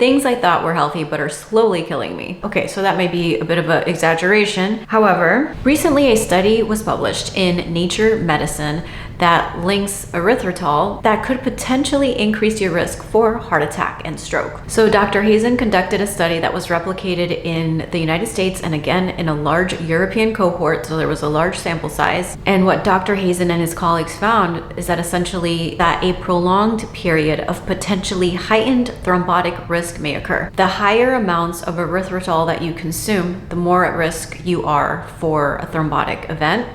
Things I thought were healthy but are slowly killing me. Okay, so that may be a bit of an exaggeration. However, recently a study was published in Nature Medicine that links erythritol that could potentially increase your risk for heart attack and stroke. So Dr. Hazen conducted a study that was replicated in the United States and again in a large European cohort, so there was a large sample size. And what Dr. Hazen and his colleagues found is that essentially that a prolonged period of potentially heightened thrombotic risk may occur. The higher amounts of erythritol that you consume, the more at risk you are for a thrombotic event.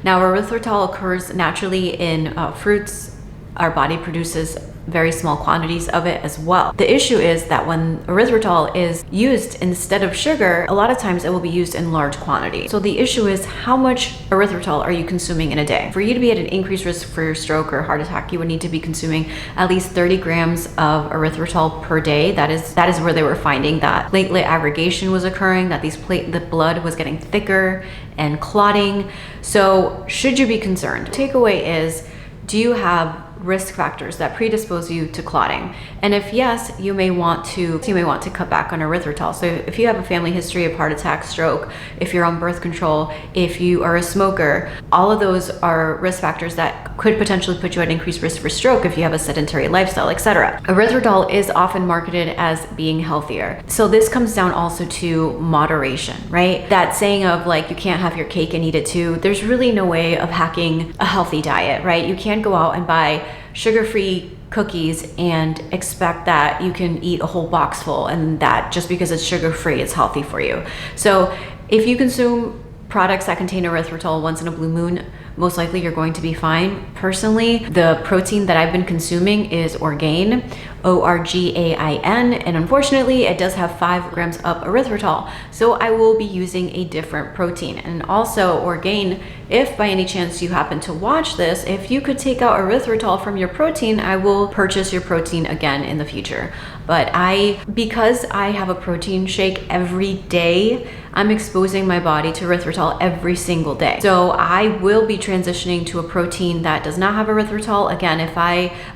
Now, erythritol occurs naturally in fruits. Our body produces very small quantities of it as well. The issue is that when erythritol is used instead of sugar, a lot of times it will be used in large quantities. So the issue is how much erythritol are you consuming in a day? For you to be at an increased risk for stroke or heart attack, you would need to be consuming at least 30 grams of erythritol per day. That is where they were finding that platelet aggregation was occurring, that the blood was getting thicker and clotting. So should you be concerned? Takeaway is, do you have risk factors that predispose you to clotting? And if yes, you may want to cut back on erythritol. So if you have a family history of heart attack, stroke, if you're on birth control, if you are a smoker, all of those are risk factors that could potentially put you at increased risk for stroke if you have a sedentary lifestyle, etc. Erythritol is often marketed as being healthier. So this comes down also to moderation, right? That saying of like, you can't have your cake and eat it too. There's really no way of hacking a healthy diet, right? You can't go out and buy sugar-free cookies and expect that you can eat a whole box full and that just because it's sugar-free, it's healthy for you. So if you consume products that contain erythritol once in a blue moon, most likely you're going to be fine. Personally, the protein that I've been consuming is Orgain, O-R-G-A-I-N, and unfortunately it does have 5 grams of erythritol. So I will be using a different protein. And also Orgain, if by any chance you happen to watch this, if you could take out erythritol from your protein, I will purchase your protein again in the future. But because I have a protein shake every day, I'm exposing my body to erythritol every single day. So I will be transitioning to a protein that does not have erythritol. Again,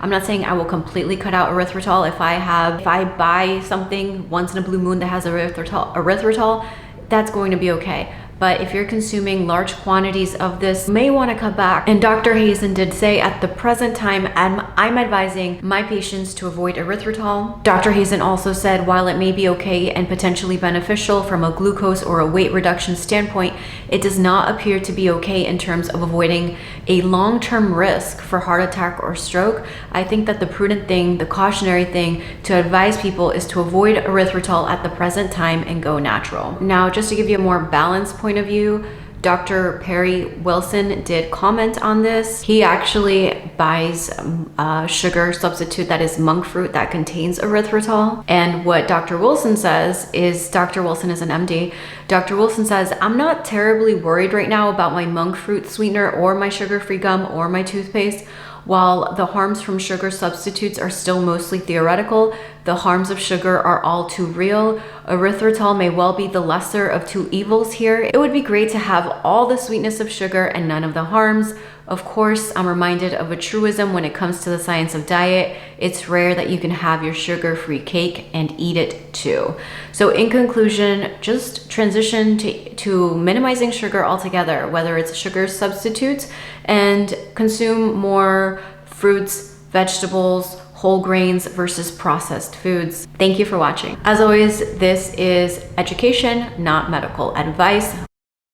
I'm not saying I will completely cut out erythritol. If I buy something once in a blue moon that has erythritol, that's going to be okay. But if you're consuming large quantities of this, you may want to cut back. And Dr. Hazen did say at the present time, I'm advising my patients to avoid erythritol. Dr. Hazen also said while it may be okay and potentially beneficial from a glucose or a weight reduction standpoint, it does not appear to be okay in terms of avoiding a long-term risk for heart attack or stroke. I think that the prudent thing, the cautionary thing to advise people is to avoid erythritol at the present time and go natural. Now, just to give you a more balanced point of view, Dr. Perry Wilson did comment on this. He actually buys a sugar substitute that is monk fruit that contains erythritol. And what Dr. Wilson says is, Dr. Wilson is an MD, Dr. Wilson says, I'm not terribly worried right now about my monk fruit sweetener or my sugar-free gum or my toothpaste. While the harms from sugar substitutes are still mostly theoretical, the harms of sugar are all too real. Erythritol may well be the lesser of two evils here. It would be great to have all the sweetness of sugar and none of the harms. Of course, I'm reminded of a truism when it comes to the science of diet. It's rare that you can have your sugar-free cake and eat it too. So in conclusion, just transition to minimizing sugar altogether, whether it's sugar substitutes, and consume more fruits, vegetables, whole grains versus processed foods. Thank you for watching. As always, this is education, not medical advice.